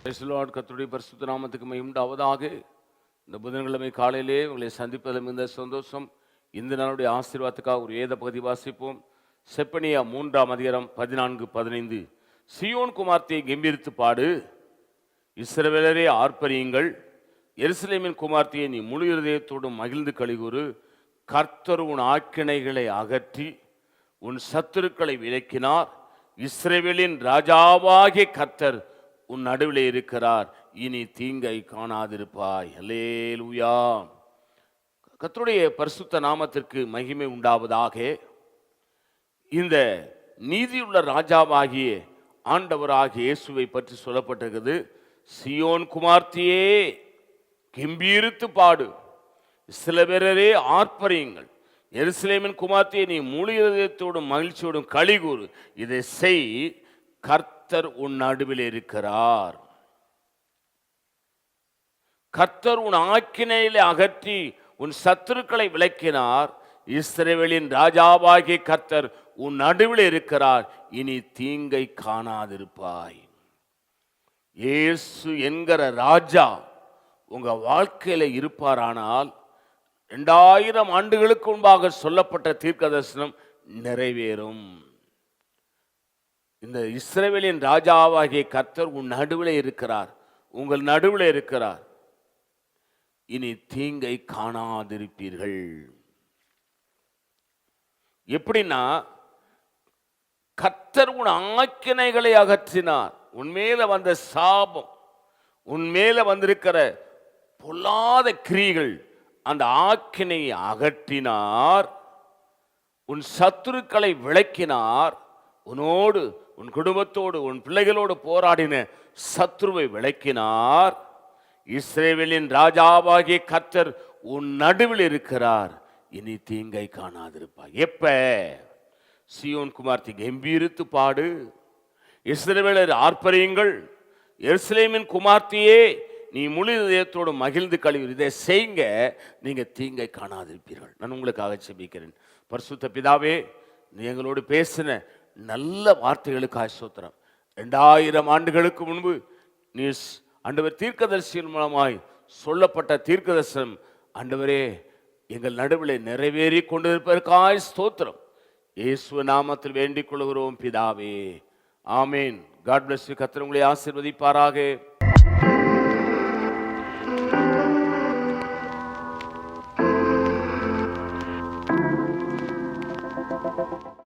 Praise the Lord. கர்த்தருடைய பரிசுத்த நாமத்துக்கு மகிமை உண்டாவதாக. இந்த புதன்கிழமை காலையிலே உங்களை சந்திப்பதில் மிகுந்த சந்தோஷம். இந்த நாளுடைய ஆசீர்வாதத்துக்காக ஒரு வேத பகுதி வாசிப்போம். செப்பனியா 3ஆம் அதிகாரம் 14-15. சீயோன் குமார்த்தியை கெம்பீரித்து பாடு, இஸ்ரவேலரே ஆர்ப்பரியுங்கள், எருசலேமின் குமார்த்தியை நீ முழு இருதயத்தோடும் மகிழ்ந்து களிகூறு. கர்த்தர் உன் ஆக்கினைகளை அகற்றி உன் சத்துருக்களை விலக்கினார். இஸ்ரவேலின் ராஜாவாகிய கர்த்தர் உன் நடுவிலே இருக்கிறார், இனி தீங்கை காணாதிருப்பாய். அல்லேலூயா. கர்த்தருடைய பரிசுத்த நாமத்திற்கு மகிமை உண்டாவதாக. இந்த நீதியுள்ள ராஜாவாகிய ஆண்டவராகிய இயேசுவை பற்றி சொல்லப்பட்டிருக்கிறது. சீயோன் குமார்த்தியே கெம்பீரித்து பாடு, இஸ்ரவேலரே ஆர்ப்பரியுங்கள், எருசலேமின் குமார்த்தியை நீ முழு இதயத்தோடும் மகிழ்ச்சியோடும் களிகூறு. இதை செய், கர்த்தர் உன் நடுவில் இருக்கிறார். கர்த்தர் உன் ஆக்கினையிலே அகற்றி உன் சத்துருக்களை விலக்கினார். இஸ்ரவேலின் ராஜாவாகிய கர்த்தர் உன் நடுவில் இருக்கிறார், இனி தீங்கை காணாதிருப்பாய். இயேசு என்கிற ராஜா உங்க வாழ்க்கையில இருப்பாரானால் 2000 ஆண்டுகளுக்கு முன்பாக சொல்லப்பட்ட தீர்க்கதரிசனம் நிறைவேறும். இந்த இஸ்ரவேலின் ராஜாவாகிய கர்த்தர் உன் நடுவில் இருக்கிறார், உங்கள் நடுவில் இருக்கிறார், இனி தீங்கை காணாதிருப்பீர்கள். எப்படின்னா, கர்த்தர் உன் ஆக்கினைகளை அகற்றினார். உன்மேல வந்த சாபம், உன்மேல வந்திருக்கிற பொல்லாத கிரியைகள், அந்த ஆக்கினையை அகற்றினார். உன் சத்துருக்களை விலக்கினார். உன்னோடு, உன் குடும்பத்தோடு, உன் பிள்ளைகளோடு போராடின சத்ருவை விலக்கினார். இஸ்ரவேலின் ராஜாவாகிய கர்த்தர் உன் நடுவில் இருக்கிறார், இனி தீங்கை காணாதிருப்பாய். எப்ப? சீயோன் குமார்த்தி கெம்பீரித்து பாடு, இஸ்ரவேலர் ஆர்ப்பரியுங்கள், எருசலேமின் குமார்த்தியே நீ முழு இதயத்தோடு மகிழ்ந்து களிகூறு. இதை செய்யுங்க, நீங்க தீங்கை காணாதிருப்பீர்கள். நான் உங்களுக்காக ஜெபிக்கிறேன். பரிசுத்த பிதாவே, நீ எங்களோடு பேசின நல்ல வார்த்தைகளுக்காக ஸ்தோத்திரம். 2000 ஆண்டுகளுக்கு முன்பு நீ ஆண்டவர் தீர்க்கதரிசியின் மூலமாய் சொல்லப்பட்ட தீர்க்கதரிசனம் ஆண்டவரே எங்கள் நடுவில் நிறைவேறி கொண்டிருப்பதற்காக ஸ்தோத்திரம். இயேசு நாமத்தில் வேண்டிக் கொள்கிறோம் பிதாவே, ஆமேன். God bless you. கர்த்தர் உங்களை ஆசீர்வதிப்பாராக.